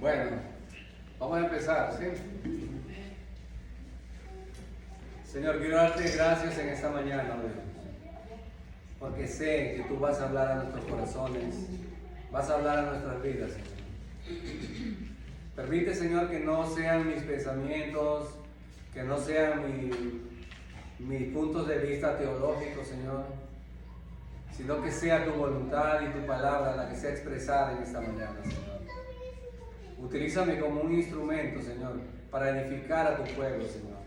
Bueno, vamos a empezar, ¿sí? Señor, quiero darte gracias en esta mañana, Dios, porque sé que tú vas a hablar a nuestros corazones, vas a hablar a nuestras vidas, Señor. Permite, Señor, que no sean mis pensamientos, que no sean mis puntos de vista teológicos, Señor, sino que sea tu voluntad y tu palabra la que sea expresada en esta mañana, Señor. Utilízame como un instrumento, Señor, para edificar a tu pueblo, Señor.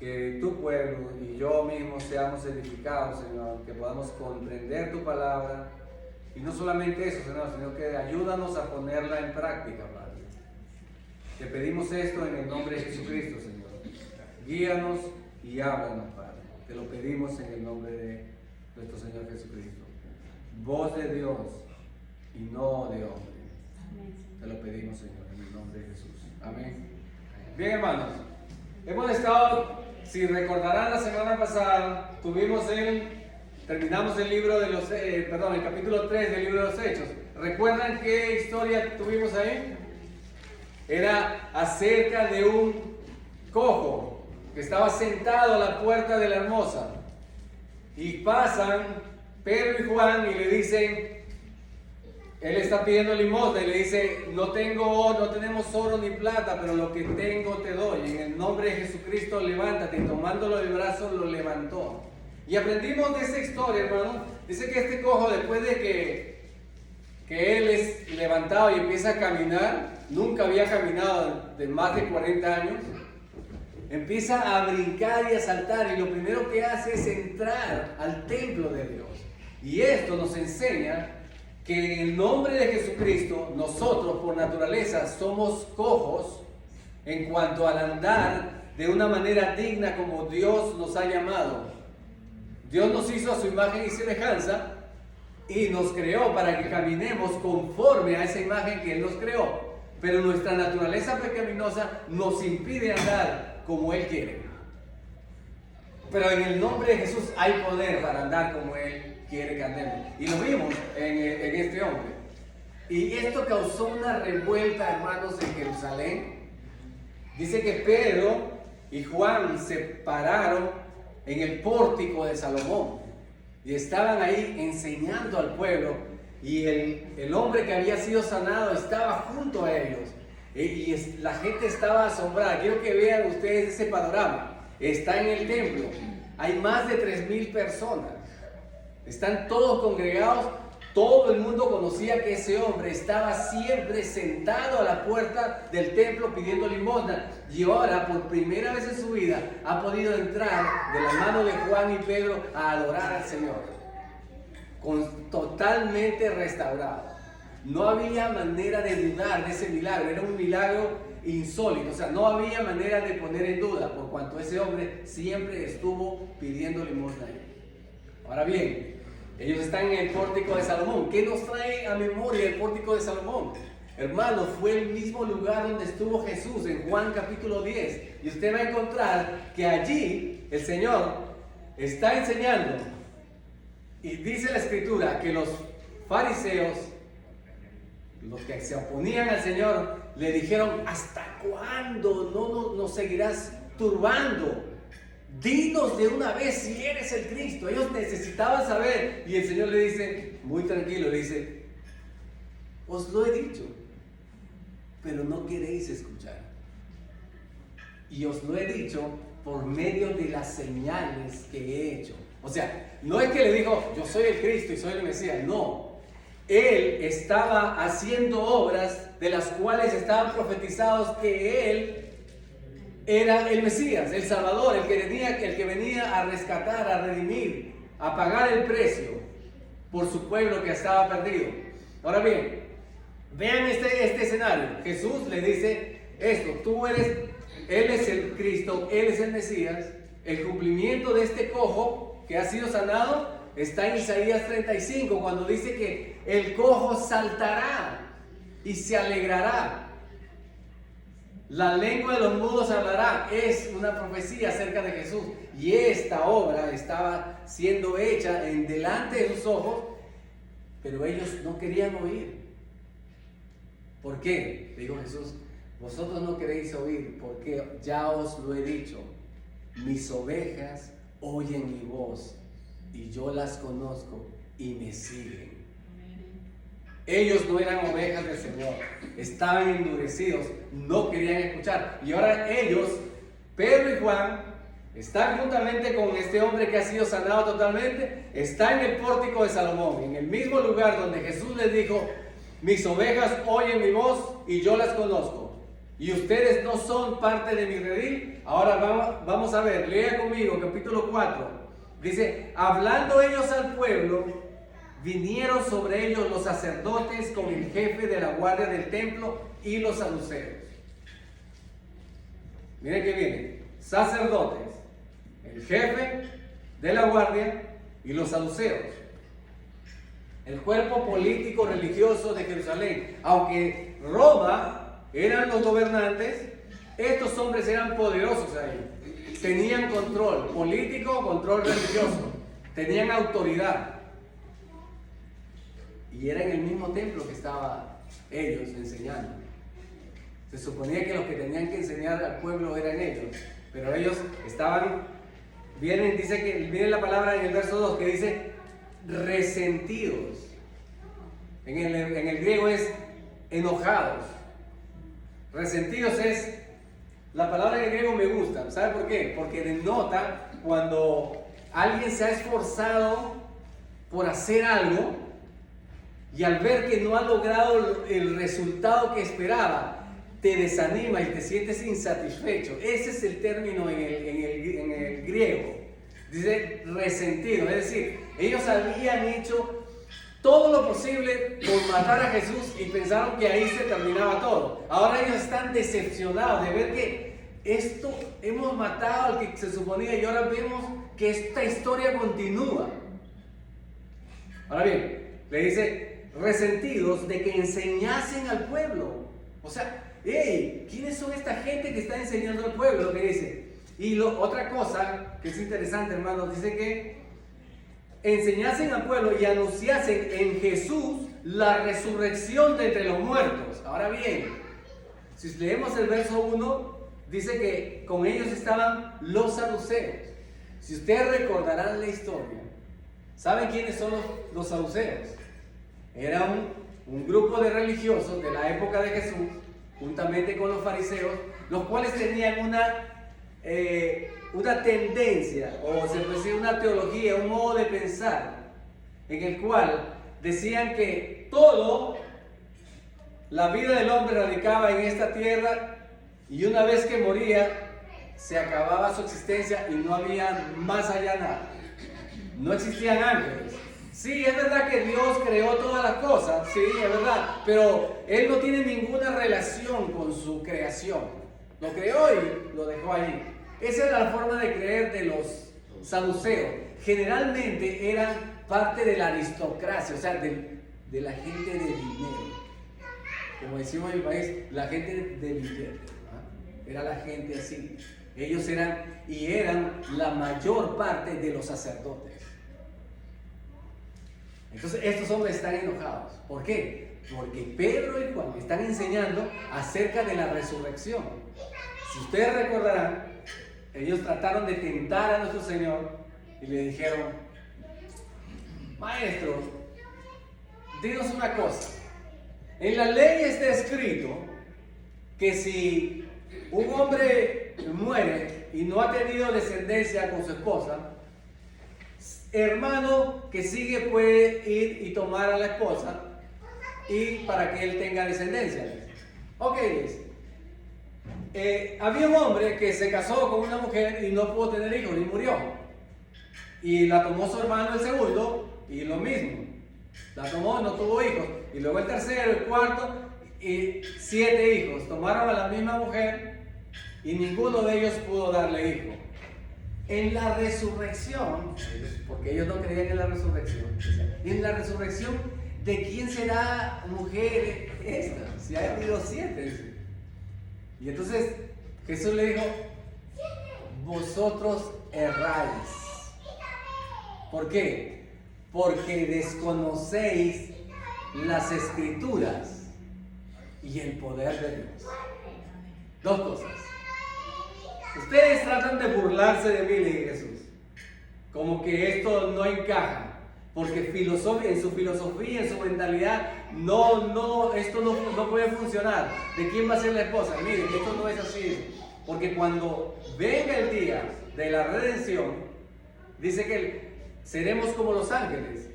Que tu pueblo y yo mismo seamos edificados, Señor, que podamos comprender tu palabra. Y no solamente eso, Señor, sino que ayúdanos a ponerla en práctica, Padre. Te pedimos esto en el nombre de Jesucristo, Señor. Guíanos y háblanos, Padre. Te lo pedimos en el nombre de nuestro Señor Jesucristo. Voz de Dios y no de hombre. Te lo pedimos, Señor, en el nombre de Jesús. Amén. Bien, hermanos, hemos estado, si recordarán, la semana pasada terminamos el libro de los, el capítulo 3 del libro de los Hechos. ¿Recuerdan qué historia tuvimos ahí? Era acerca de un cojo que estaba sentado a la puerta de la hermosa. Y pasan Pedro y Juan y le dicen, él está pidiendo limosna y le dice, no tenemos oro ni plata, pero lo que tengo te doy. En el nombre de Jesucristo levántate. Y tomándolo del brazo lo levantó. Y aprendimos de esa historia, hermano. Dice que este cojo, después de que él es levantado y empieza a caminar, nunca había caminado de más de 40 años, empieza a brincar y a saltar, y lo primero que hace es entrar al templo de Dios. Y esto nos enseña que en el nombre de Jesucristo, nosotros por naturaleza somos cojos en cuanto al andar de una manera digna como Dios nos ha llamado. Dios nos hizo a su imagen y semejanza y nos creó para que caminemos conforme a esa imagen que Él nos creó. Pero nuestra naturaleza pecaminosa nos impide andar como Él quiere. Pero en el nombre de Jesús hay poder para andar como Él quiere que andemos. Y lo vimos en este hombre. Y esto causó una revuelta, hermanos, en Jerusalén. Dice que Pedro y Juan se pararon en el pórtico de Salomón. Y estaban ahí enseñando al pueblo. Y el hombre que había sido sanado estaba junto a ellos. Y la gente estaba asombrada. Quiero que vean ustedes ese panorama. Está en el templo. Hay más de 3,000 personas. Están todos congregados. Todo el mundo conocía que ese hombre estaba siempre sentado a la puerta del templo pidiendo limosna. Y ahora, por primera vez en su vida, ha podido entrar de la mano de Juan y Pedro a adorar al Señor. Totalmente restaurado. No había manera de dudar de ese milagro. Era un milagro insólito. O sea, no había manera de poner en duda, por cuanto ese hombre siempre estuvo pidiendo limosna a él. Ahora bien, ellos están en el pórtico de Salomón. ¿Qué nos trae a memoria el pórtico de Salomón? Hermanos, fue el mismo lugar donde estuvo Jesús en Juan capítulo 10. Y usted va a encontrar que allí el Señor está enseñando. Y dice la Escritura que los fariseos, los que se oponían al Señor, le dijeron, ¿hasta cuándo no nos seguirás turbando? Dinos de una vez si eres el Cristo. Ellos necesitaban saber. Y el Señor le dice, muy tranquilo, le dice, os lo he dicho, pero no queréis escuchar. Y os lo he dicho por medio de las señales que he hecho. O sea, no es que le dijo, yo soy el Cristo y soy el Mesías. No. Él estaba haciendo obras de las cuales estaban profetizados que Él era el Mesías, el Salvador, el que venía a rescatar, a redimir, a pagar el precio por su pueblo que estaba perdido. Ahora bien, vean este escenario. Jesús le dice esto, Él es el Cristo, Él es el Mesías. El cumplimiento de este cojo que ha sido sanado está en Isaías 35, cuando dice que el cojo saltará y se alegrará. La lengua de los mudos hablará. Es una profecía acerca de Jesús. Y esta obra estaba siendo hecha delante de sus ojos, pero ellos no querían oír. ¿Por qué? Le dijo Jesús, vosotros no queréis oír, porque ya os lo he dicho. Mis ovejas oyen mi voz y yo las conozco y me siguen. Ellos no eran ovejas del Señor, estaban endurecidos, no querían escuchar. Y ahora ellos, Pedro y Juan, están juntamente con este hombre que ha sido sanado totalmente, está en el pórtico de Salomón, en el mismo lugar donde Jesús les dijo, mis ovejas oyen mi voz y yo las conozco. Y ustedes no son parte de mi redil. Ahora vamos a ver, lea conmigo capítulo 4. Dice, hablando ellos al pueblo, vinieron sobre ellos los sacerdotes con el jefe de la guardia del templo y los saduceos. Miren que vienen, sacerdotes, el jefe de la guardia y los saduceos. El cuerpo político religioso de Jerusalén. Aunque Roma eran los gobernantes, estos hombres eran poderosos ahí. Tenían control político, control religioso. Tenían autoridad. Y era en el mismo templo que estaban ellos enseñando. Se suponía que los que tenían que enseñar al pueblo eran ellos. Pero ellos estaban, viene la palabra en el verso 2 que dice resentidos. En el griego es enojados. Resentidos es, la palabra en el griego me gusta. ¿Sabe por qué? Porque denota cuando alguien se ha esforzado por hacer algo y al ver que no ha logrado el resultado que esperaba, te desanima y te sientes insatisfecho. Ese es el término en el griego. Dice resentido, es decir, ellos habían hecho todo lo posible por matar a Jesús y pensaron que ahí se terminaba todo. Ahora ellos están decepcionados de ver que hemos matado al que se suponía y ahora vemos que esta historia continúa. Ahora bien, le dice resentidos de que enseñasen al pueblo. O sea, hey, ¿quiénes son esta gente que está enseñando al pueblo? Lo que dice. Y otra cosa que es interesante, hermanos, dice que enseñasen al pueblo y anunciasen en Jesús la resurrección de entre los muertos. Ahora bien, si leemos el verso 1, dice que con ellos estaban los saduceos. Si ustedes recordarán la historia, ¿saben quiénes son los saduceos? Era un grupo de religiosos de la época de Jesús, juntamente con los fariseos, los cuales tenían una tendencia, o se puede decir una teología, un modo de pensar, en el cual decían que la vida del hombre radicaba en esta tierra y una vez que moría se acababa su existencia y no había más allá nada. No existían ángeles. Sí, es verdad que Dios creó todas las cosas, sí, es verdad, pero Él no tiene ninguna relación con su creación. Lo creó y lo dejó allí. Esa era la forma de creer de los saduceos. Generalmente eran parte de la aristocracia, o sea, de la gente de dinero. Como decimos en mi país, la gente de billete, ¿no? Era la gente así. Ellos eran la mayor parte de los sacerdotes. Entonces estos hombres están enojados. ¿Por qué? Porque Pedro y Juan están enseñando acerca de la resurrección. Si ustedes recordarán, ellos trataron de tentar a nuestro Señor y le dijeron: Maestro, dinos una cosa. En la ley está escrito que si un hombre muere y no ha tenido descendencia con su esposa, hermano que sigue puede ir y tomar a la esposa y para que él tenga descendencia. Ok, había un hombre que se casó con una mujer y no pudo tener hijos y murió. Y la tomó su hermano el segundo y lo mismo. La tomó, no tuvo hijos. Y luego el tercero, el cuarto y 7 hijos. Tomaron a la misma mujer y ninguno de ellos pudo darle hijo. En la resurrección, porque ellos no creían en la resurrección, en la resurrección, ¿de quién será mujer esta? Si ha habido 7. Y entonces Jesús le dijo: vosotros erráis. ¿Por qué? Porque desconocéis las escrituras, y el poder de Dios. Dos cosas. Ustedes tratan de burlarse de mí, le dije Jesús, como que esto no encaja, porque en su filosofía, en su mentalidad, esto no puede funcionar. ¿De quién va a ser la esposa? Miren, esto no es así, porque cuando venga el día de la redención, dice que seremos como los ángeles.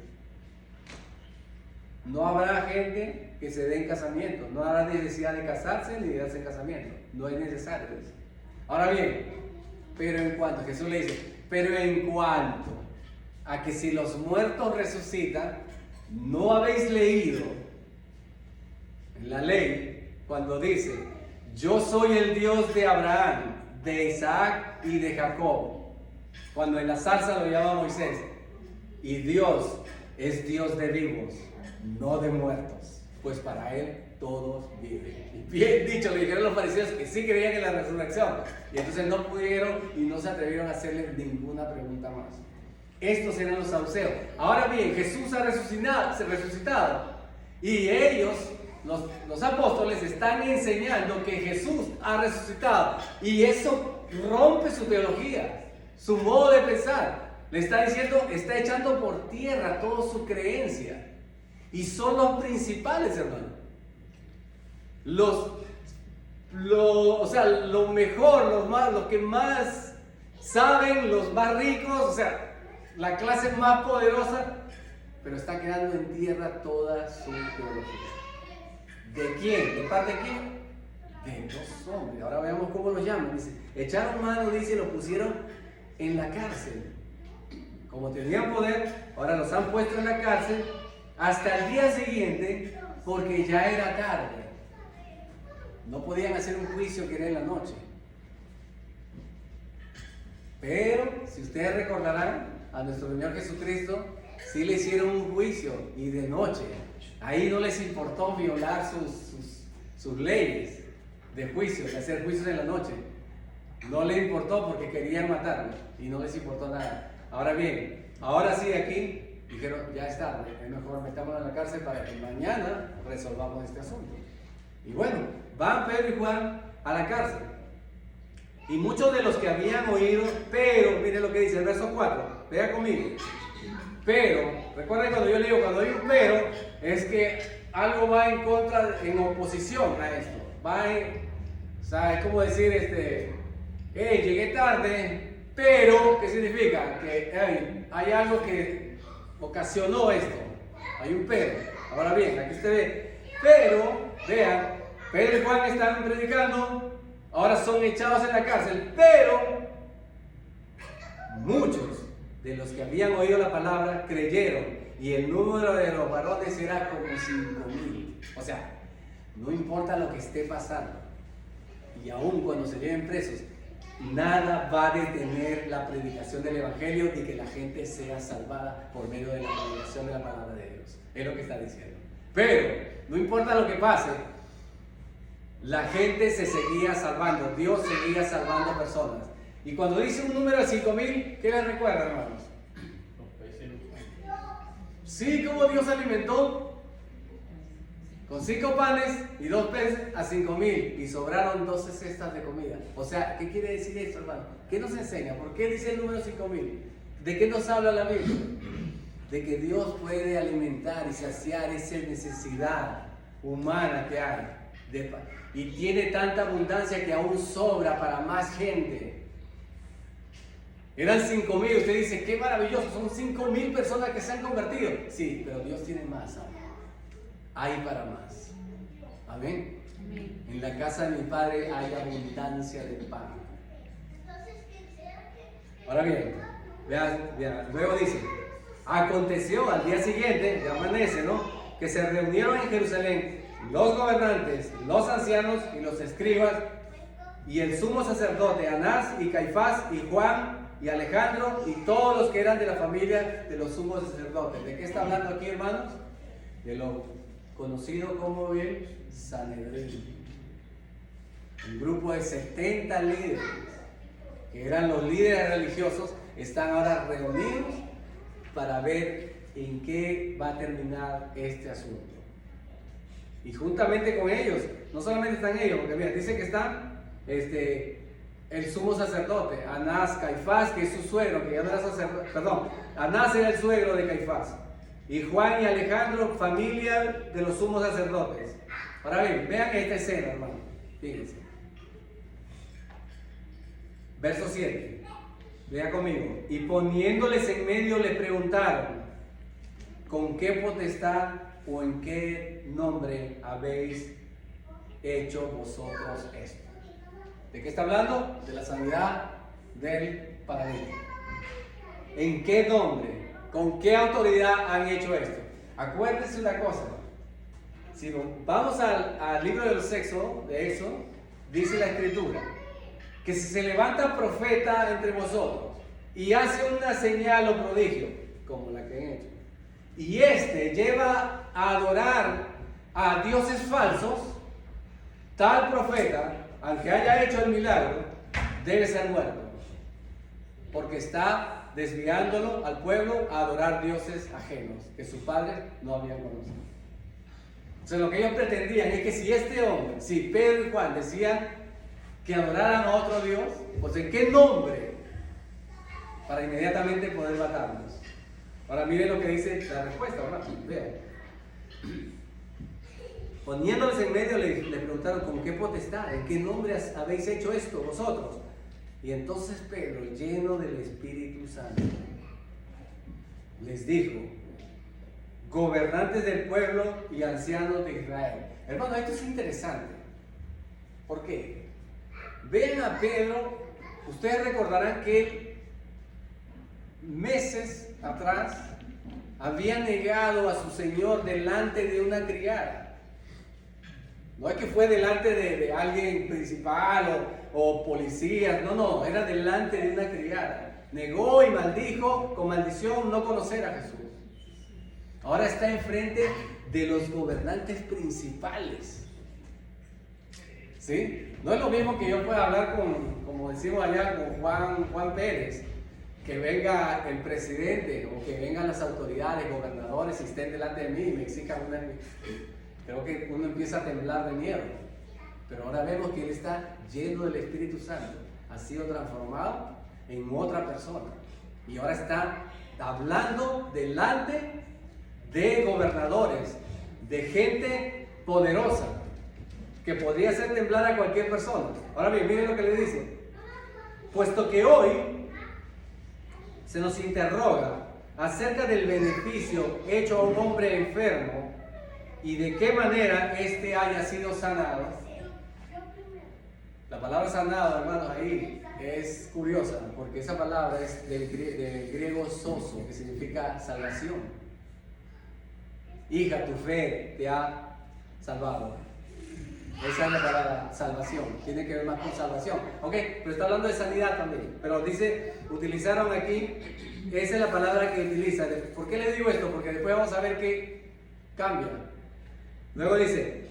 No habrá gente que se dé en casamiento, no habrá necesidad de casarse ni de darse en casamiento, no es necesario eso. Ahora bien, Jesús le dice, pero en cuanto a que si los muertos resucitan, ¿no habéis leído en la ley cuando dice, yo soy el Dios de Abraham, de Isaac y de Jacob? Cuando en la zarza lo llama Moisés, y Dios es Dios de vivos, no de muertos, pues para él todos viven. Y bien dicho, le dijeron los fariseos que sí creían en la resurrección, y entonces no pudieron y no se atrevieron a hacerle ninguna pregunta más. Estos eran los saduceos. Ahora bien, Jesús ha resucitado, y ellos, los apóstoles, están enseñando que Jesús ha resucitado, y eso rompe su teología, su modo de pensar. Le está diciendo, está echando por tierra toda su creencia. Y son los principales, hermano. Lo mejor, los que más saben, los más ricos, o sea, la clase más poderosa, pero está quedando en tierra toda su teología. ¿De quién? ¿De parte de quién? De dos hombres. Ahora veamos cómo los llaman. Dice, echaron mano, dice, y los pusieron en la cárcel. Como tenían poder, ahora los han puesto en la cárcel hasta el día siguiente, porque ya era tarde. No podían hacer un juicio que era en la noche. Pero, si ustedes recordarán, a nuestro Señor Jesucristo sí le hicieron un juicio, y de noche. Ahí no les importó violar sus leyes de juicio, de hacer juicios en la noche. No les importó porque querían matarlo y no les importó nada. Ahora bien, ahora sí aquí dijeron, ya es tarde, es mejor metámoslo en la cárcel para que mañana resolvamos este asunto. Y bueno, van Pedro y Juan a la cárcel. Y muchos de los que habían oído, pero, mire lo que dice el verso 4, vea conmigo. Pero, recuerden cuando yo leo, cuando hay un pero, es que algo va en contra, en oposición a esto. O sea, es como decir, llegué tarde, pero, ¿qué significa? Que hay algo que ocasionó esto. Hay un pero. Ahora bien, aquí usted ve, pero, vean, Pedro y Juan están predicando, ahora son echados en la cárcel, pero muchos de los que habían oído la palabra creyeron, y el número de los varones era como 5,000. O sea, no importa lo que esté pasando, y aun cuando se lleven presos, nada va a detener la predicación del Evangelio y que la gente sea salvada por medio de la predicación de la palabra de Dios. Es lo que está diciendo. Pero, no importa lo que pase, la gente se seguía salvando, Dios seguía salvando personas. Y cuando dice un número de 5,000, ¿qué les recuerda, hermanos? Sí, como Dios alimentó con 5 panes y 2 peces a 5,000, y sobraron 12 cestas de comida. O sea, ¿qué quiere decir esto, hermano? ¿Qué nos enseña? ¿Por qué dice el número 5,000? ¿De qué nos habla la Biblia? De que Dios puede alimentar y saciar esa necesidad humana que hay. Y tiene tanta abundancia que aún sobra para más gente. Eran 5,000, usted dice, qué maravilloso, son 5,000 personas que se han convertido. Sí, pero Dios tiene más aún. Hay para más. Amén. En la casa de mi Padre hay abundancia de pan. Ahora bien, vean, luego dice, aconteció al día siguiente, ya amanece, ¿no?, que se reunieron en Jerusalén los gobernantes, los ancianos y los escribas, y el sumo sacerdote Anás y Caifás y Juan y Alejandro y todos los que eran de la familia de los sumos sacerdotes. ¿De qué está hablando aquí, hermanos? De lo conocido como el Sanedrín. Un grupo de 70 líderes, que eran los líderes religiosos, están ahora reunidos para ver en qué va a terminar este asunto. Y juntamente con ellos, no solamente están ellos, porque mira, dice que están el sumo sacerdote, Anás, Caifás, que es su suegro, que ya no era sacerdote, perdón, Anás era el suegro de Caifás. Y Juan y Alejandro, familia de los sumos sacerdotes. Ahora bien, vean esta escena, hermano. Fíjense. Verso 7. Vean conmigo. Y poniéndoles en medio le preguntaron: ¿con qué potestad o en qué nombre habéis hecho vosotros esto? ¿De qué está hablando? De la sanidad del paralítico. ¿En qué nombre? ¿Con qué autoridad han hecho esto? Acuérdense una cosa. Si vamos al libro del sexo, de Éxodo, dice la Escritura que si se levanta profeta entre vosotros y hace una señal o prodigio, como la que han hecho, y lleva a adorar a dioses falsos, tal profeta, aunque haya hecho el milagro, debe ser muerto, porque está desviándolo al pueblo a adorar dioses ajenos que sus padres no habían conocido. Entonces lo que ellos pretendían es que si Pedro y Juan decían que adoraran a otro Dios, pues ¿en qué nombre? Para inmediatamente poder matarlos. Ahora miren lo que dice la respuesta, ¿verdad? Vean. Poniéndoles en medio le preguntaron: ¿con qué potestad? ¿En qué nombre habéis hecho esto vosotros? Y entonces Pedro, lleno del Espíritu Santo, les dijo: gobernantes del pueblo y ancianos de Israel. Hermano, esto es interesante. ¿Por qué? Vean a Pedro. Ustedes recordarán que meses atrás había negado a su Señor delante de una criada. No es que fue delante de alguien principal o policías, no, era delante de una criada. Negó y maldijo con maldición no conocer a Jesús. Ahora está enfrente de los gobernantes principales. ¿Sí? No es lo mismo que yo pueda hablar como decimos allá, con Juan Pérez, que venga el presidente o que vengan las autoridades, gobernadores, y estén delante de mí y me exijan una... Creo que uno empieza a temblar de miedo. Pero ahora vemos que él está lleno del Espíritu Santo, ha sido transformado en otra persona y ahora está hablando delante de gobernadores, de gente poderosa que podría hacer temblar a cualquier persona. Ahora bien, miren lo que le dice: puesto que hoy se nos interroga acerca del beneficio hecho a un hombre enfermo y de qué manera éste haya sido sanado. La palabra sanado, hermanos, ahí es curiosa, porque esa palabra es del griego soso, que significa salvación. Hija, tu fe te ha salvado. Esa es la palabra salvación, tiene que ver más con salvación. Ok, pero está hablando de sanidad también. Pero dice, utilizaron aquí, esa es la palabra que utiliza. ¿Por qué le digo esto? Porque después vamos a ver que cambia. Luego dice: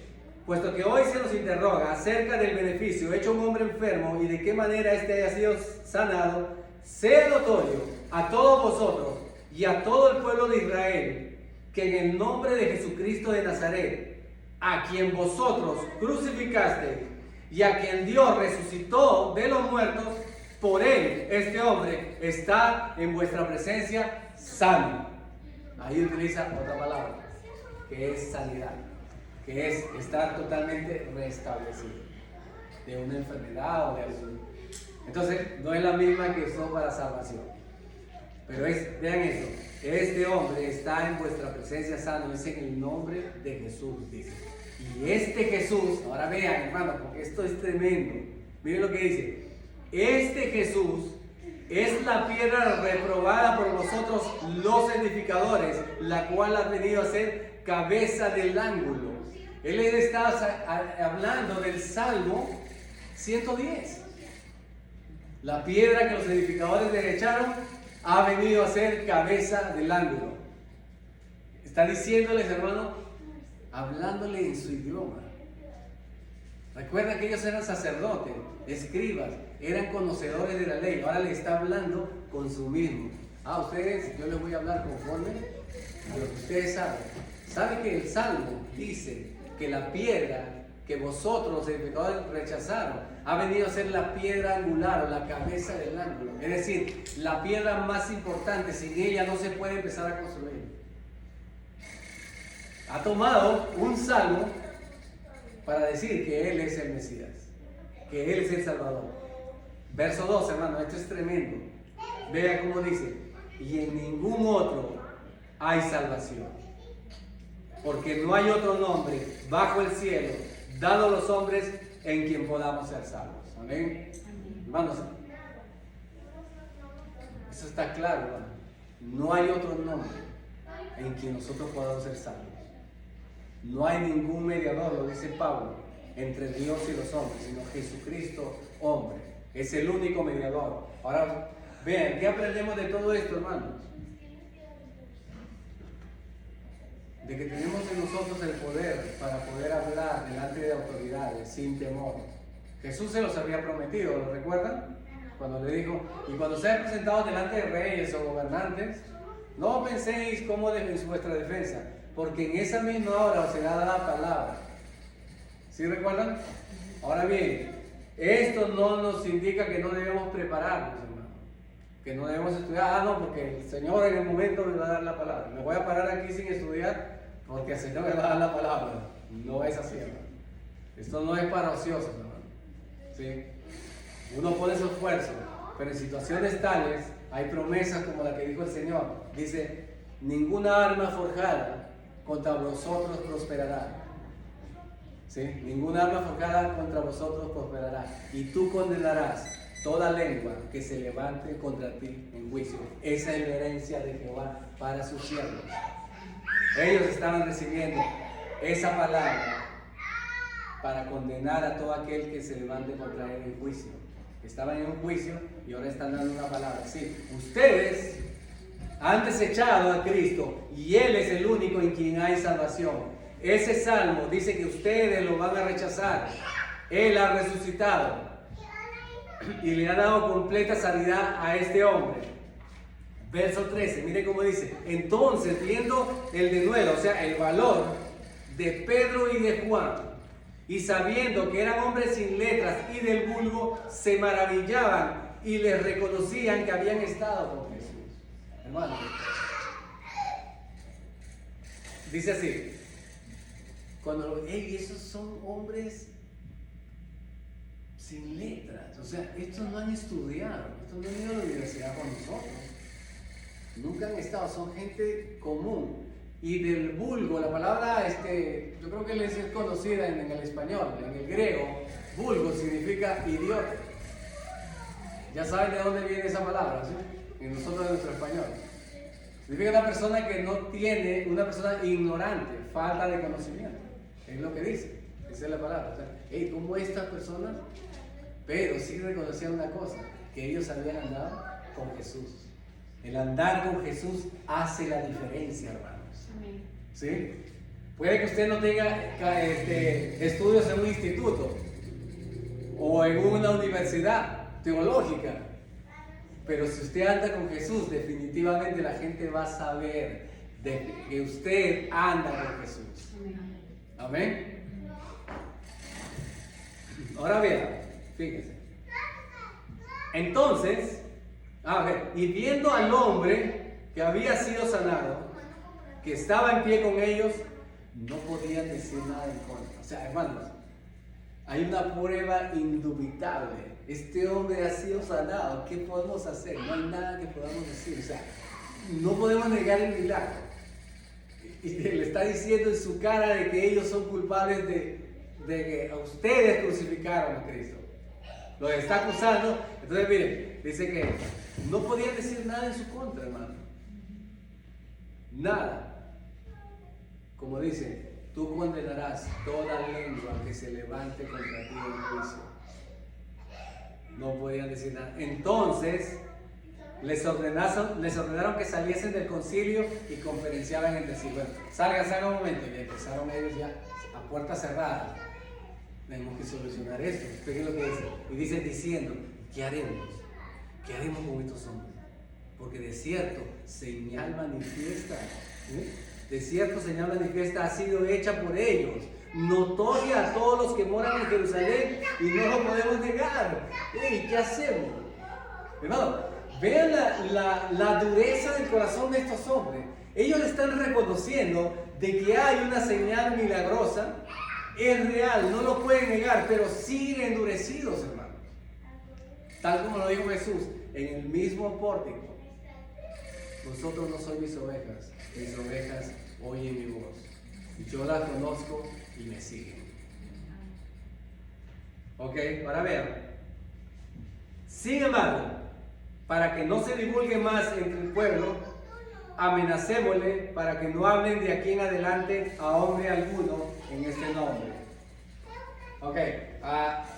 puesto que hoy se nos interroga acerca del beneficio hecho a un hombre enfermo y de qué manera éste haya sido sanado, sea notorio a todos vosotros y a todo el pueblo de Israel que en el nombre de Jesucristo de Nazaret, a quien vosotros crucificasteis y a quien Dios resucitó de los muertos, por él este hombre está en vuestra presencia sano. Ahí utiliza otra palabra, que es sanidad, que es estar totalmente restablecido de una enfermedad o de algún... Entonces, no es la misma que usó para salvación. Pero vean eso, este hombre está en vuestra presencia sano, es en el nombre de Jesús, dice. Y este Jesús, ahora vean, hermano, porque esto es tremendo. Miren lo que dice: este Jesús es la piedra reprobada por vosotros los edificadores, la cual ha venido a ser cabeza del ángulo. Él está hablando del Salmo 110. La piedra que los edificadores desecharon ha venido a ser cabeza del ángulo. Está diciéndoles, hermano, hablándole en su idioma. Recuerda que ellos eran sacerdotes, escribas, eran conocedores de la ley. Ahora le está hablando con su mismo. Ustedes, yo les voy a hablar conforme a lo que ustedes saben. ¿Saben que el Salmo dice que la piedra que vosotros los edificadores rechazaron ha venido a ser la piedra angular o la cabeza del ángulo. Es decir, la piedra más importante. Sin ella no se puede empezar a construir. Ha tomado un salmo para decir que Él es el Mesías, que Él es el Salvador. Verso 2, hermano, esto es tremendo. Vea cómo dice: y en ningún otro hay salvación, porque no hay otro nombre bajo el cielo dado a los hombres en quien podamos ser salvos. Amén. Hermanos, eso está claro, hermano. No hay otro nombre en quien nosotros podamos ser salvos. No hay ningún mediador, lo dice Pablo, entre Dios y los hombres, sino Jesucristo, hombre. Es el único mediador. Ahora, vean, ¿qué aprendemos de todo esto, hermanos? De que tenemos en nosotros el poder para poder hablar delante de autoridades sin temor. Jesús se los había prometido, ¿lo recuerdan? Cuando le dijo: y cuando sean presentados delante de reyes o gobernantes, no penséis cómo en vuestra defensa, porque en esa misma hora os será dada la palabra. ¿Sí recuerdan? Ahora bien, esto no nos indica que no debemos prepararnos, hermano, que no debemos estudiar. No, porque el Señor en el momento me va a dar la palabra. Me voy a parar aquí sin estudiar porque el Señor me va a dar la palabra. No es así, hermano. Esto no es para ociosos, hermano. ¿Sí? Uno pone su esfuerzo, pero en situaciones tales hay promesas como la que dijo el Señor. Dice: ninguna arma forjada contra vosotros prosperará. ¿Sí? Ninguna arma forjada contra vosotros prosperará. Y tú condenarás toda lengua que se levante contra ti en juicio. Esa es la herencia de Jehová para sus siervos. Ellos estaban recibiendo esa palabra para condenar a todo aquel que se levante contra él en juicio. Estaban en un juicio y ahora están dando una palabra. Sí, ustedes han desechado a Cristo y Él es el único en quien hay salvación. Ese salmo dice que ustedes lo van a rechazar. Él ha resucitado y le ha dado completa sanidad a este hombre. Verso 13, mire cómo dice: entonces, viendo el denuedo, o sea, el valor de Pedro y de Juan, y sabiendo que eran hombres sin letras y del vulgo, se maravillaban y les reconocían que habían estado con Jesús. Hermano, dice así: cuando esos son hombres sin letras, o sea, estos no han estudiado, estos no han ido a la universidad con nosotros, nunca han estado, son gente común. Y del vulgo, la palabra, yo creo que les es conocida en el español, en el griego. Vulgo significa idiota. Ya saben de dónde viene esa palabra, ¿sí? Y nosotros de nuestro español. Significa una persona que no tiene, una persona ignorante, falta de conocimiento. Es lo que dice, esa es la palabra. O sea, ¿cómo estas personas? Pero sí reconocían una cosa, que ellos habían andado con Jesús. El andar con Jesús hace la diferencia, hermanos. ¿Sí? Puede que usted no tenga estudios en un instituto o en una universidad teológica, pero si usted anda con Jesús, definitivamente la gente va a saber de que usted anda con Jesús. Amén. Ahora vean, fíjense. Entonces, y viendo al hombre que había sido sanado, que estaba en pie con ellos, no podían decir nada en contra. O sea, hermanos, hay una prueba indubitable. Este hombre ha sido sanado. ¿Qué podemos hacer? No hay nada que podamos decir. O sea, no podemos negar el milagro. Y le está diciendo en su cara de que ellos son culpables de que a ustedes crucificaron a Cristo. Los está acusando. Entonces, miren, dice que no podían decir nada en su contra, hermano. Nada. Como dice: tú condenarás toda lengua que se levante contra ti en juicio. No podían decir nada. Entonces les ordenaron que saliesen del concilio y conferenciaban entre sí. Bueno, salgan un momento. Y empezaron ellos ya a puerta cerrada. Tenemos que solucionar esto. Fíjense lo que dice. Y dicen diciendo: ¿qué haremos? ¿Qué haremos con estos hombres? Porque de cierto, señal manifiesta, de cierto, señal manifiesta ha sido hecha por ellos notoria a todos los que moran en Jerusalén y no lo podemos negar. ¡Ey! ¿Qué hacemos? Hermano, vean la dureza del corazón de estos hombres. Ellos están reconociendo de que hay una señal milagrosa, es real, no lo pueden negar, pero siguen endurecidos, hermano. Tal como lo dijo Jesús en el mismo pórtico. Vosotros no sois mis ovejas oyen mi voz. Yo las conozco y me siguen. Ok, ahora vean. Sin embargo, para que no se divulgue más entre el pueblo, amenacémosle para que no hablen de aquí en adelante a hombre alguno en este nombre. Ok,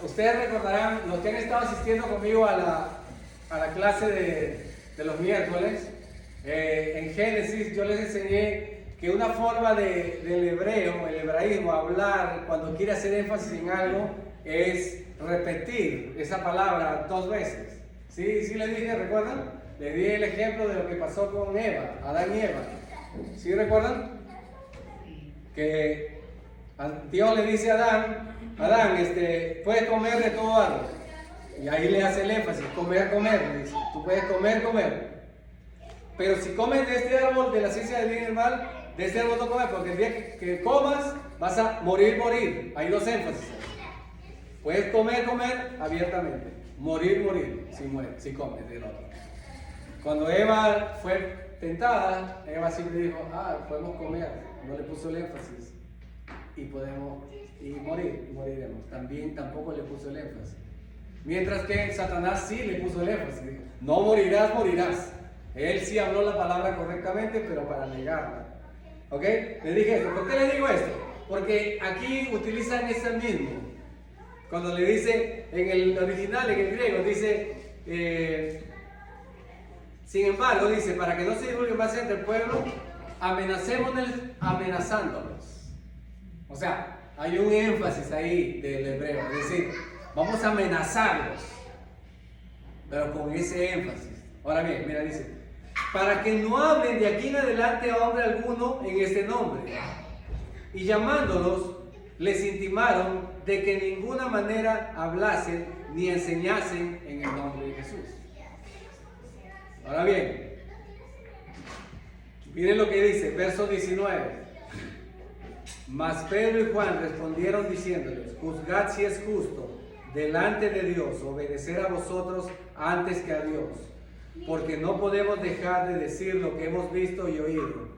ustedes recordarán, los que han estado asistiendo conmigo a la clase de los miércoles, en Génesis yo les enseñé que una forma del hebreo, el hebraísmo, hablar cuando quiere hacer énfasis en algo, es repetir esa palabra 2 veces. ¿Sí les dije, recuerdan? Les di el ejemplo de lo que pasó con Eva, Adán y Eva. ¿Sí recuerdan? Que Dios le dice a Adán, puedes comer de todo árbol. Y ahí le hace el énfasis, comer, le dice. Tú puedes comer. Pero si comes de este árbol de la ciencia del bien y del mal, de este árbol no comes, porque el día que comas vas a morir. Hay 2 énfasis. Puedes comer abiertamente. Morir, si comes del otro. Cuando Eva fue tentada, Eva siempre dijo, podemos comer, no le puso el énfasis. Y moriremos. Tampoco le puso el énfasis. Mientras que Satanás sí le puso el énfasis. Dijo, no morirás. Él sí habló la palabra correctamente, pero para negarla. ¿Ok? Le dije esto. ¿Por qué le digo esto? Porque aquí utilizan ese mismo. Cuando le dice, en el original, en el griego, dice, sin embargo, dice, para que no se divulgue más entre el pueblo, amenazándolos. O sea, hay un énfasis ahí del hebreo, es decir, vamos a amenazarlos, pero con ese énfasis. Ahora bien, mira, dice, para que no hablen de aquí en adelante a hombre alguno en este nombre. Y llamándolos, les intimaron de que en ninguna manera hablasen ni enseñasen en el nombre de Jesús. Ahora bien, miren lo que dice, verso 19. Mas Pedro y Juan respondieron diciéndoles, juzgad si es justo delante de Dios obedecer a vosotros antes que a Dios, porque no podemos dejar de decir lo que hemos visto y oído.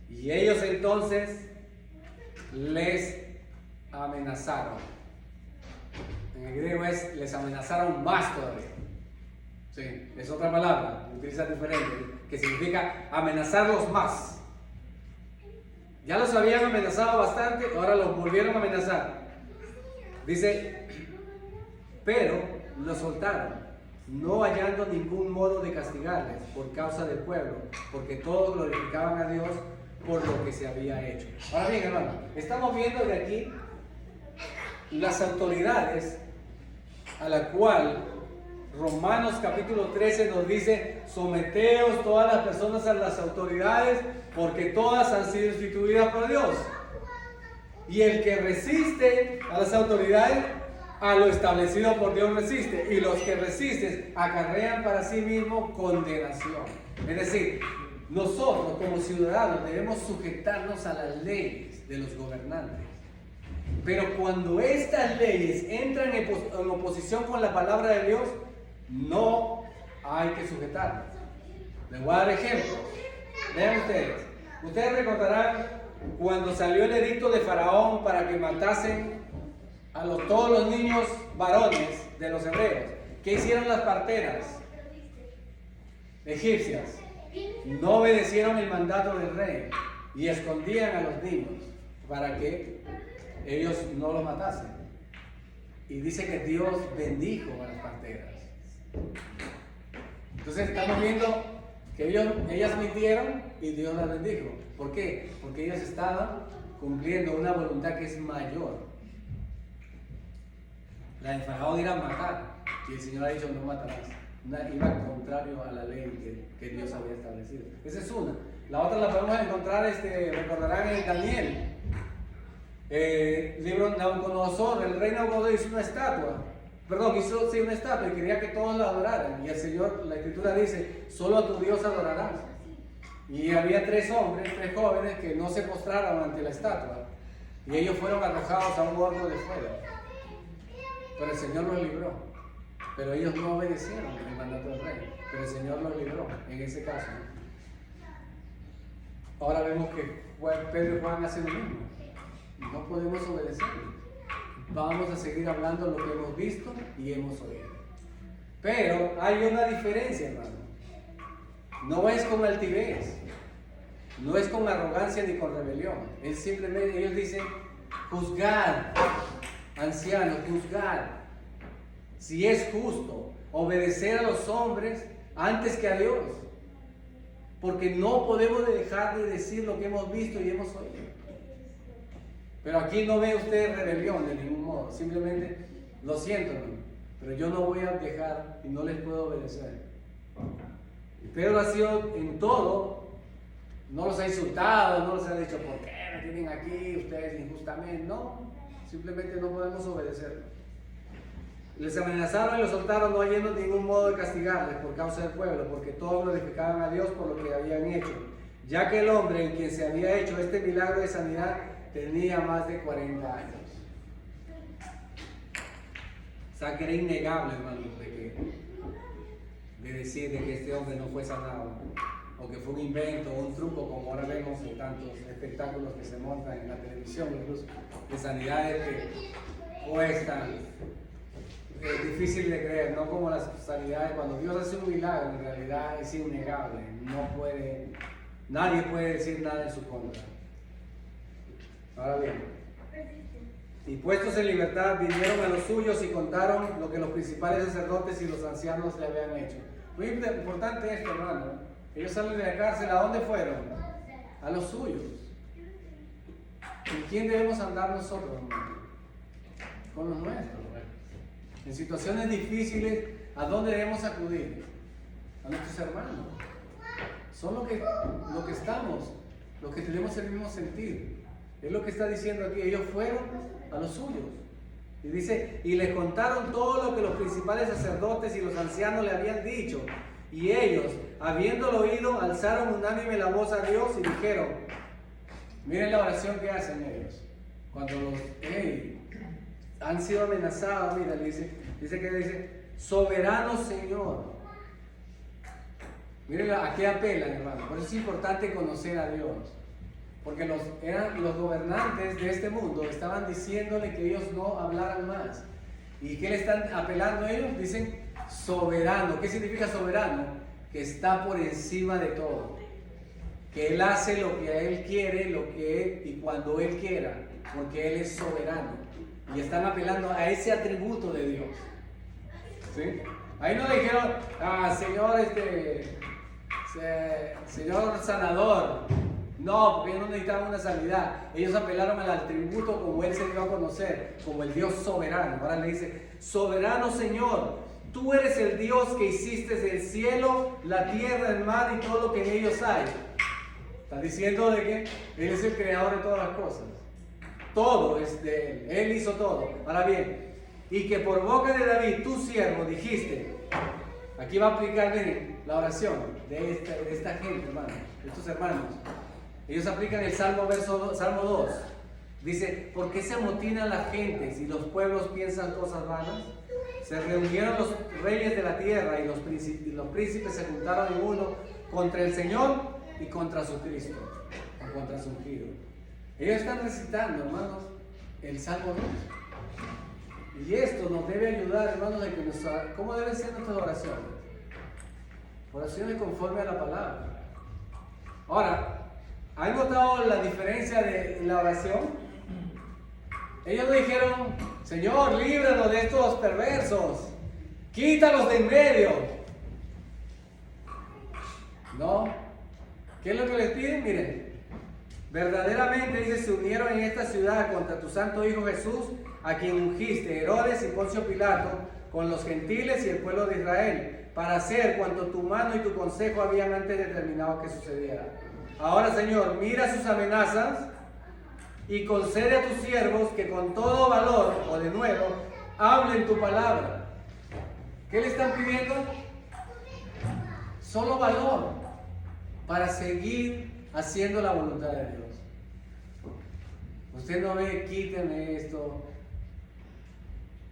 Y ellos entonces les amenazaron. En el griego les amenazaron más todavía. Sí, es otra palabra, utiliza diferente, que significa amenazarlos más. Ya los habían amenazado bastante, ahora los volvieron a amenazar. Dice, pero los soltaron, no hallando ningún modo de castigarles por causa del pueblo, porque todos glorificaban a Dios por lo que se había hecho. Ahora bien, hermano, estamos viendo de aquí las autoridades a la cual Romanos capítulo 13 nos dice, someteos todas las personas a las autoridades, porque todas han sido instituidas por Dios. Y el que resiste a las autoridades, a lo establecido por Dios resiste. Y los que resisten acarrean para sí mismo condenación. Es decir, nosotros como ciudadanos debemos sujetarnos a las leyes de los gobernantes. Pero cuando estas leyes entran en oposición con la palabra de Dios, no hay que sujetarlas. Les voy a dar ejemplo. Vean ustedes. Ustedes recordarán cuando salió el edicto de Faraón para que matasen a todos los niños varones de los hebreos. ¿Qué hicieron las parteras egipcias? No obedecieron el mandato del rey y escondían a los niños para que ellos no los matasen. Y dice que Dios bendijo a las parteras. Entonces estamos viendo que ellas mintieron y Dios las bendijo. ¿Por qué? Porque ellas estaban cumpliendo una voluntad que es mayor. La de Faraón era matar, y el Señor ha dicho no matarás. Iba contrario a la ley que Dios había establecido. Esa es una. La otra la podemos encontrar, recordarán en Daniel. Libro Nabucodonosor, el rey Nabucodonosor hizo una estatua. Hizo una estatua y quería que todos la adoraran. Y el Señor, la Escritura dice, solo a tu Dios adorarás. Y había 3 jóvenes que no se postraron ante la estatua. Y ellos fueron arrojados a un horno de fuego. Pero el Señor los libró. Pero ellos no obedecieron el mandato del rey. Pero el Señor los libró en ese caso. Ahora vemos que Pedro y Juan hacen lo mismo. No podemos obedecer. Vamos a seguir hablando lo que hemos visto y hemos oído. Pero hay una diferencia, hermano. No es con altivez, no es con arrogancia ni con rebelión. Es simplemente, ellos dicen, juzgar, ancianos, juzgar. Si es justo obedecer a los hombres antes que a Dios. Porque no podemos dejar de decir lo que hemos visto y hemos oído. Pero aquí no ve usted rebelión de ningún modo. Simplemente, lo siento, hermano, pero yo no voy a dejar y no les puedo obedecer. Y Pedro ha sido en todo, no los ha insultado, no los ha dicho, ¿por qué me tienen aquí ustedes injustamente? No, simplemente no podemos obedecer. Les amenazaron y los soltaron, no habiendo ningún modo de castigarles por causa del pueblo, porque todos glorificaban a Dios por lo que habían hecho, ya que el hombre en quien se había hecho este milagro de sanidad tenía más de 40 años. O sea que era innegable, hermano, de decir de que este hombre no fue sanado, o que fue un invento o un truco, como ahora vemos en tantos espectáculos que se montan en la televisión, incluso de sanidades que cuestan. Es difícil de creer, no como las sanidades. Cuando Dios hace un milagro, en realidad es innegable. Nadie puede decir nada en su contra. Ahora bien, y puestos en libertad, vinieron a los suyos y contaron lo que los principales sacerdotes y los ancianos le habían hecho. Muy importante esto, hermano. Ellos salen de la cárcel, ¿a dónde fueron? A los suyos. ¿Con quién debemos andar nosotros, hermano? Con los nuestros. En situaciones difíciles, ¿a dónde debemos acudir? A nuestros hermanos. Son lo que estamos, los que tenemos el mismo sentir. Es lo que está diciendo aquí. Ellos fueron a los suyos. Y dice, y les contaron todo lo que los principales sacerdotes y los ancianos le habían dicho. Y ellos, habiéndolo oído, alzaron unánime la voz a Dios y dijeron, miren la oración que hacen ellos. Cuando los han sido amenazados, mira, dice, soberano Señor. Miren a qué apelan, hermano. Por eso es importante conocer a Dios. Porque los gobernantes de este mundo estaban diciéndole que ellos no hablaran más. ¿Y qué le están apelando a ellos? Dicen soberano. ¿Qué significa soberano? Que está por encima de todo. Que Él hace lo que Él quiere, y cuando Él quiera. Porque Él es soberano. Y están apelando a ese atributo de Dios. ¿Sí? Ahí no dijeron, Señor sanador. No, porque ellos no necesitaban una sanidad. Ellos apelaron al atributo como Él se dio a conocer, como el Dios soberano. Ahora le dice, soberano Señor, tú eres el Dios que hiciste el cielo, la tierra, el mar y todo lo que en ellos hay. Está diciendo de que Él es el creador de todas las cosas. Todo es de Él. Él hizo todo. Ahora bien, y que por boca de David, tu siervo, dijiste. Aquí va a aplicar, miren, la oración de esta gente, hermano, de estos hermanos. Ellos aplican el Salmo 2. Dice, ¿por qué se amotinan las gentes y los pueblos piensan cosas vanas? Se reunieron los reyes de la tierra y los príncipes se juntaron en uno contra el Señor y contra su Cristo, o contra su ungido. Ellos están recitando, hermanos, el Salmo 2. Y esto nos debe ayudar, hermanos, de que ¿cómo deben ser nuestras oraciones? Oraciones conforme a la palabra. Ahora, ¿han notado la diferencia de la oración? Ellos no dijeron, Señor, líbranos de estos perversos, quítalos de en medio. No. ¿Qué es lo que les piden? Miren, verdaderamente, dice, se unieron en esta ciudad contra tu santo Hijo Jesús, a quien ungiste, Herodes y Poncio Pilato, con los gentiles y el pueblo de Israel, para hacer cuanto tu mano y tu consejo habían antes determinado que sucediera. Ahora, Señor, mira sus amenazas y concede a tus siervos que con todo valor o de nuevo hablen tu palabra. ¿Qué le están pidiendo? Solo valor para seguir haciendo la voluntad de Dios. Usted no ve, quíteme esto,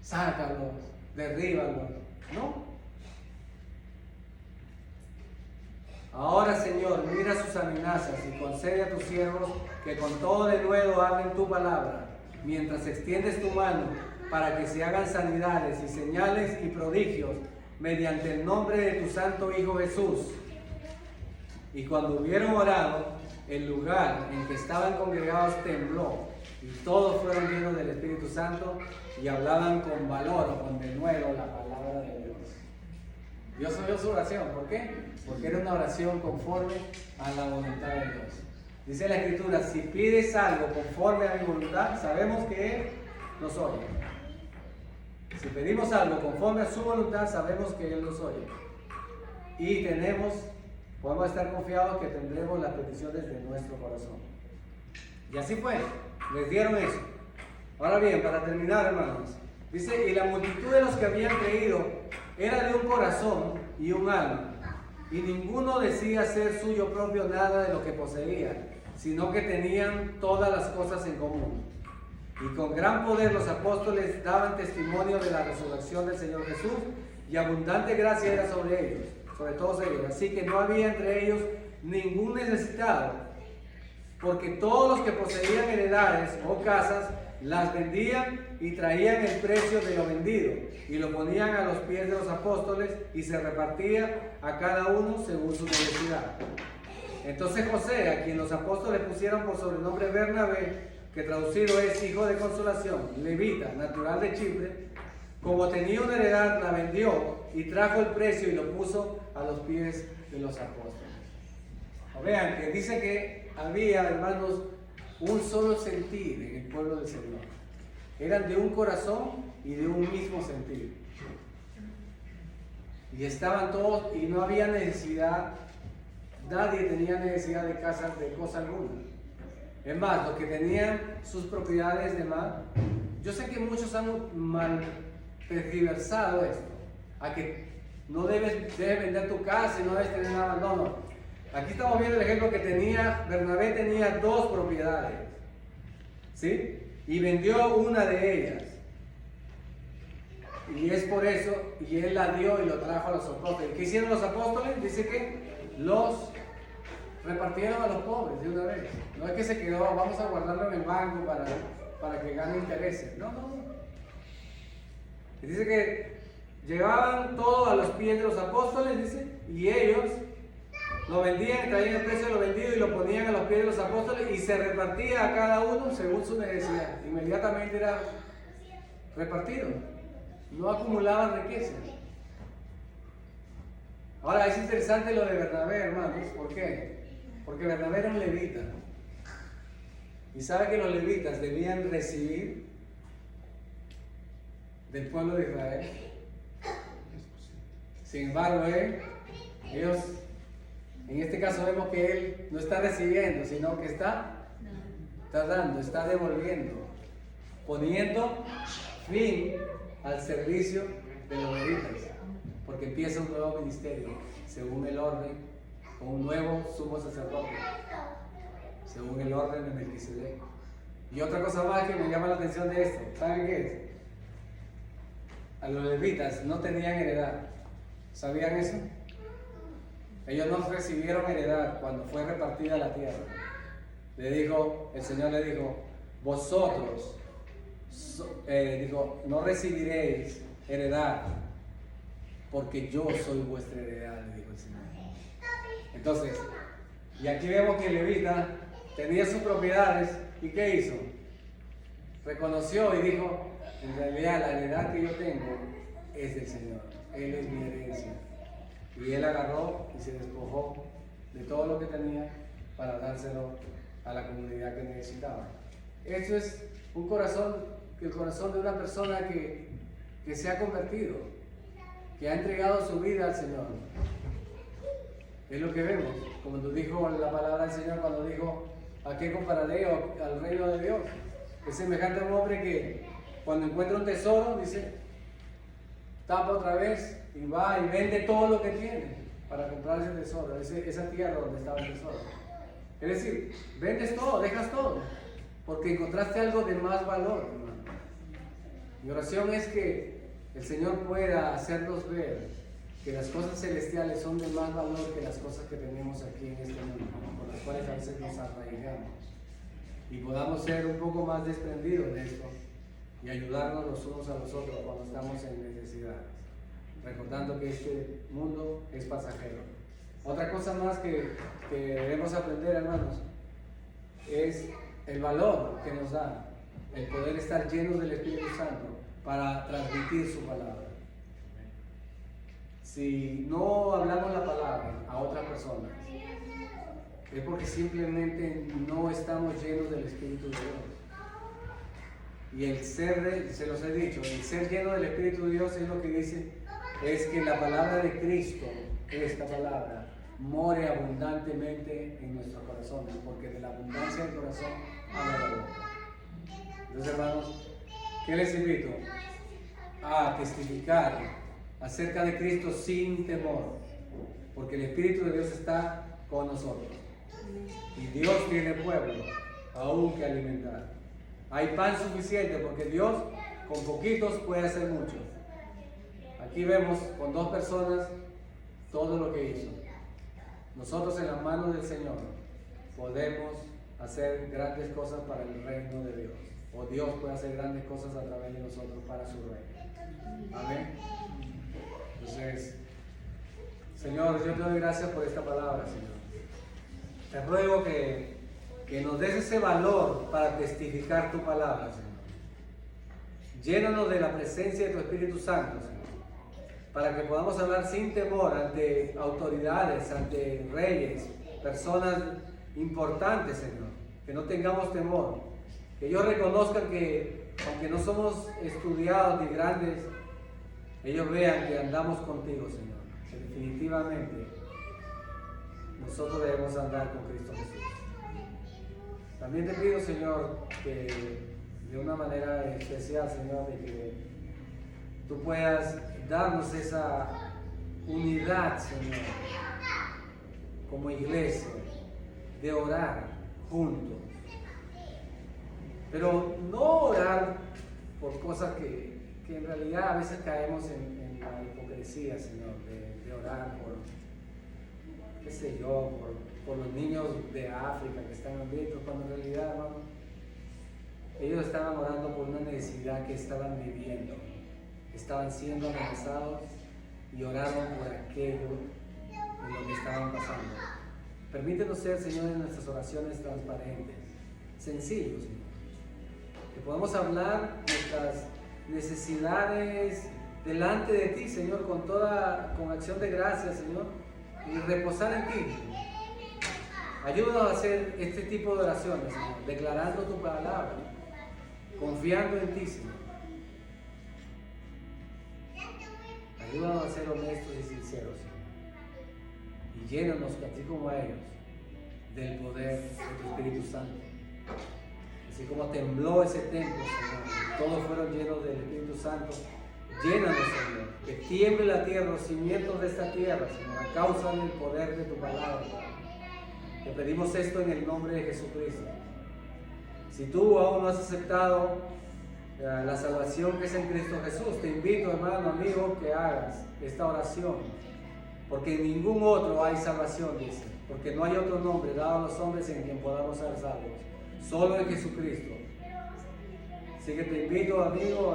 sácalos, derríbalos, ¿no? Ahora, Señor, mira sus amenazas y concede a tus siervos que con todo denuedo hablen tu palabra, mientras extiendes tu mano para que se hagan sanidades y señales y prodigios mediante el nombre de tu santo Hijo Jesús. Y cuando hubieron orado, el lugar en que estaban congregados tembló, y todos fueron llenos del Espíritu Santo y hablaban con valor o con denuedo la palabra de Dios. Dios oyó su oración. ¿Por qué? Porque era una oración conforme a la voluntad de Dios. Dice la Escritura, si pides algo conforme a mi voluntad, sabemos que Él nos oye. Si pedimos algo conforme a su voluntad, sabemos que Él nos oye. Y podemos estar confiados que tendremos las peticiones de nuestro corazón. Y así fue, les dieron eso. Ahora bien, para terminar, hermanos, dice, y la multitud de los que habían creído era de un corazón y un alma, y ninguno decía ser suyo propio nada de lo que poseía, sino que tenían todas las cosas en común. Y con gran poder los apóstoles daban testimonio de la resurrección del Señor Jesús, y abundante gracia era sobre ellos, sobre todos ellos. Así que no había entre ellos ningún necesitado, porque todos los que poseían heredades o casas las vendían y traían el precio de lo vendido y lo ponían a los pies de los apóstoles, y se repartía a cada uno según su necesidad. Entonces José, a quien los apóstoles pusieron por sobrenombre Bernabé, que traducido es hijo de consolación, levita, natural de Chipre, como tenía una heredad, la vendió y trajo el precio y lo puso a los pies de los apóstoles. Vean que dice que había, hermanos, un solo sentir en el pueblo del Señor. Eran de un corazón y de un mismo sentir. Y estaban todos, y no había necesidad, nadie tenía necesidad de casas, de cosa alguna. Es más, los que tenían sus propiedades de mar, yo sé que muchos han mal tergiversado esto, a que no debes vender tu casa y no debes tener nada. No. Aquí estamos viendo el ejemplo que Bernabé tenía 2 propiedades, ¿sí? Y vendió una de ellas. Y es por eso, y él la dio y lo trajo a los apóstoles. ¿Qué hicieron los apóstoles? Dice que los repartieron a los pobres de una vez. No es que se quedó, vamos a guardarlo en el banco para que gane intereses. No. Y dice que llevaban todo a los pies de los apóstoles, dice, y ellos lo vendían, traían el precio de lo vendido y lo ponían a los pies de los apóstoles, y se repartía a cada uno según su necesidad. Inmediatamente era repartido. No acumulaban riquezas. Ahora es interesante lo de Bernabé, hermanos. ¿Por qué? Porque Bernabé era un levita. Y sabe que los levitas debían recibir del pueblo de Israel. Sin embargo, ellos, en este caso vemos que él no está recibiendo, sino que está dando, está devolviendo, poniendo fin al servicio de los levitas, porque empieza un nuevo ministerio, según el orden, con un nuevo sumo sacerdote, según el orden de Melquisedec. Y otra cosa más que me llama la atención de esto, ¿saben qué es? A los levitas no tenían heredad. ¿Sabían eso? Ellos no recibieron heredad cuando fue repartida la tierra. El Señor le dijo, vosotros, no recibiréis heredad, porque yo soy vuestra heredad, le dijo el Señor. Entonces, y aquí vemos que el levita tenía sus propiedades, ¿y qué hizo? Reconoció y dijo, en realidad la heredad que yo tengo es del Señor, Él es mi herencia. Y él agarró y se despojó de todo lo que tenía para dárselo a la comunidad que necesitaba. Eso es un corazón, el corazón de una persona que se ha convertido, que ha entregado su vida al Señor. Es lo que vemos, como nos dijo la palabra del Señor cuando dijo, ¿A qué compararé al reino de Dios? Es semejante a un hombre que cuando encuentra un tesoro, dice, tapa otra vez y va y vende todo lo que tiene para comprar ese tesoro, esa tierra donde estaba el tesoro. Es decir, vendes todo, dejas todo, porque encontraste algo de más valor, hermano. Mi oración es que el Señor pueda hacernos ver que las cosas celestiales son de más valor que las cosas que tenemos aquí en este mundo, por las cuales a veces nos arraigamos, y podamos ser un poco más desprendidos de esto y ayudarnos los unos a los otros cuando estamos en necesidad, recordando que este mundo es pasajero. Otra cosa más que debemos aprender, hermanos, es el valor que nos da el poder estar llenos del Espíritu Santo para transmitir su palabra. Si no hablamos la palabra a otras personas, es porque simplemente no estamos llenos del Espíritu de Dios. Y el ser, se los he dicho, el ser lleno del Espíritu de Dios es lo que dice, es que la palabra de Cristo, esta palabra, more abundantemente en nuestros corazones, porque de la abundancia del corazón habla la boca. Entonces, hermanos, ¿qué les invito? A testificar acerca de Cristo sin temor, porque el Espíritu de Dios está con nosotros. Y Dios tiene pueblo aún que alimentar. Hay pan suficiente porque Dios con poquitos puede hacer mucho. Aquí vemos con 2 personas todo lo que hizo. Nosotros en las manos del Señor podemos hacer grandes cosas para el reino de Dios. O Dios puede hacer grandes cosas a través de nosotros para su reino. Amén. Entonces, Señor, yo te doy gracias por esta palabra, Señor. Te ruego que nos des ese valor para testificar tu palabra, Señor. Llénanos de la presencia de tu Espíritu Santo, Señor, para que podamos hablar sin temor ante autoridades, ante reyes, personas importantes, Señor. Que no tengamos temor. Que ellos reconozcan que, aunque no somos estudiados ni grandes, ellos vean que andamos contigo, Señor. Que definitivamente nosotros debemos andar con Cristo Jesús. También te pido, Señor, que de una manera especial, Señor, de que tú puedas darnos esa unidad, Señor, como iglesia, de orar juntos. Pero no orar por cosas que en realidad a veces caemos en la hipocresía, Señor, de orar por, qué sé yo, por los niños de África que están hambrientos, cuando en realidad, hermano, ellos estaban orando por una necesidad que estaban viviendo, estaban siendo amenazados y oraron por aquello en lo que estaban pasando. Permítenos ser, Señor, en nuestras oraciones transparentes, sencillos, Señor, que podamos hablar nuestras necesidades delante de ti, Señor, con acción de gracias, Señor, y reposar en ti. Ayúdanos a hacer este tipo de oraciones, Señor, declarando tu palabra, confiando en ti, Señor. Ayúdanos a ser honestos y sinceros, Señor, y llénanos, así como a ellos, del poder de tu Espíritu Santo. Así como tembló ese templo, Señor, todos fueron llenos del Espíritu Santo. Llénanos, Señor, que tiemble la tierra, los cimientos de esta tierra, Señor, a causa del poder de tu palabra. Te pedimos esto en el nombre de Jesucristo. Si tú aún no has aceptado la salvación que es en Cristo Jesús, te invito, hermano, amigo, que hagas esta oración, porque en ningún otro hay salvación, dice, porque no hay otro nombre dado a los hombres en quien podamos ser salvos, solo en Jesucristo. Así que te invito, amigo o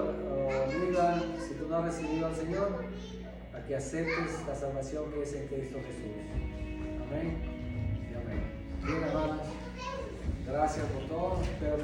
amiga, si tú no has recibido al Señor, a que aceptes la salvación que es en Cristo Jesús. Amén y amén. Bien, hermanos, gracias por todo.